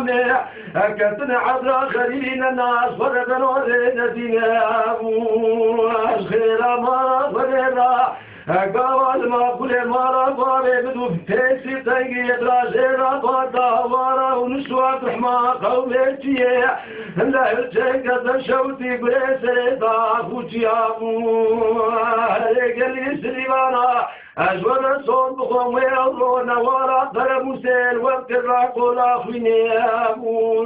بوني كتنا عبر خليل الناس فرد نورين دينا خير ما فرنا قال ما كل مرة باري بدو بيسي تنقي دراجيرا بادا وارا ونسوات رحمة قوميتي لا يرجيك تشوتي بريسي داخوتي أبو قال سليوانا أجور الصوت بخوم ويالله نوارا ترى مسيل وقت الراقل أخويني أبو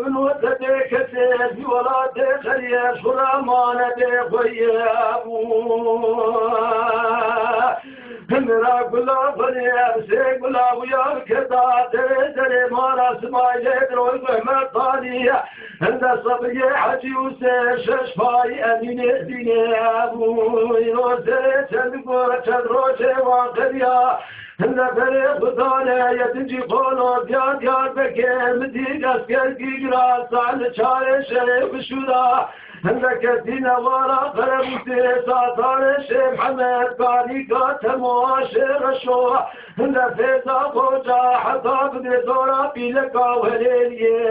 من ودتك سيدي ولا تخلي شرمانة بخيابو مرا قلا فنيا سيق لا ويا كذا تري مارا سمايل روي مطانية عند صبي حجي وسيش فاي أمين ديني أبو يوسف تنقول تدروش واقريا هلا فريق ثانية يتجي قولوا ديار بكير مديق أسكر قيقرا سعل شاري شريف الشورى هلا كدينا ورا قرمتي ساتار الشيخ محمد باريكا تمواشر الشوى هلا فيزا فوجا حتى بدي دورا بيلكا وليلي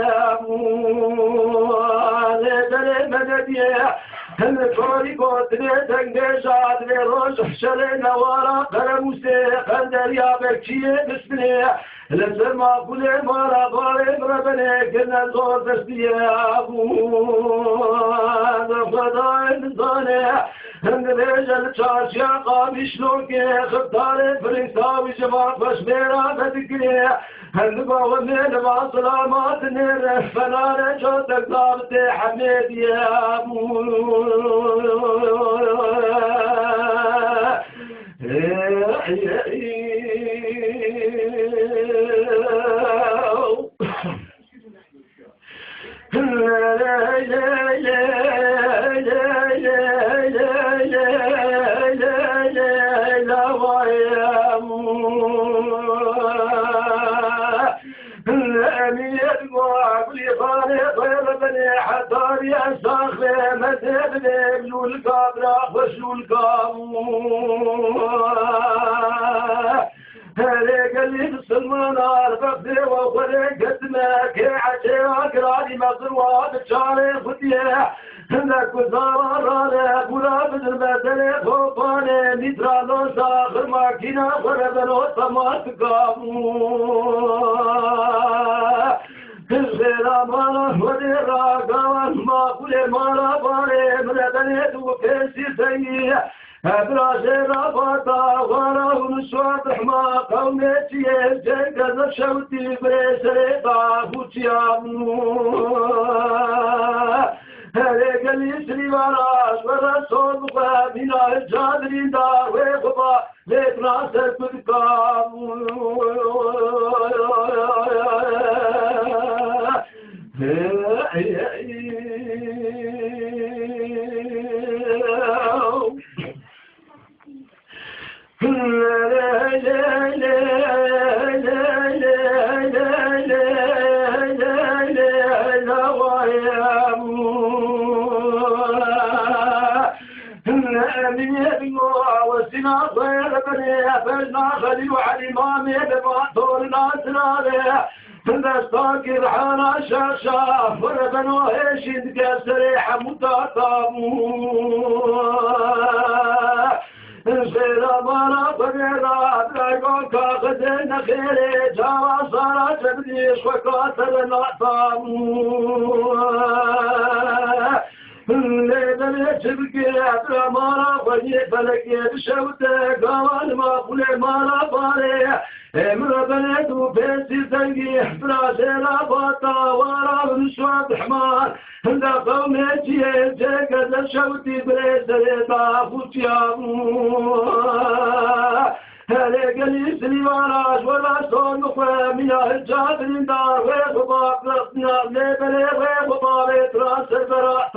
هلا مددية هل كوري قوتني تنجشات لروش حشرين ورا قرموسي قندر يا بكشي بسمني لسما كل مرة باري بربني كنا زور دستي أبو فضاء الزاني هند رجل تشارشيا قامي شلوكي خبتاري فرنساوي جماعة فشميرا بدكري هند باغني لما سلامات نير فنار جوتك ضابطي حميد يا أبو هلك اللي بسلمان عرفت وخلقت ماك عشي أقراني مصروات الشارع فتيه هلك وزارة ولا بدل مثل خوفاني نترالو ساخر ماكينة وربنو سمات قامو الخير مالا وديرا قوان ما كل مالا باري من بنيت وكيسي سيئ أبراج رابطة ورا ونسوات رحمة قومتي جيكا نشوتي بريسري طافوتي هلك اللي يسري وراش ورا صوت بنا الجادرين دار ويخبا ليك ناصر كدكام وسنا غير بني فجنا خلي وعلي مامي بباطور ناسنا فاستاكر حانا شاشا فربنو ايش يدكسر حموتاتامو زيرا مانا بغيرا دراغون كاخدين خيري جاوا صارا جبدي شوكاتر ناتامو ليدل جبكي عبر مارا بني فلكي بشوته قوان ما قولي مارا باري امر بنيت وفيسي تنقي احترا زيرا باطا ورا ونسوات حمار هندا قومي جيه جيكا شوتي بريسري طافوتي هلك اليسري وراش ولا صون من الجابر دار وخطاب لطنا لبلي وخطاب راس البراء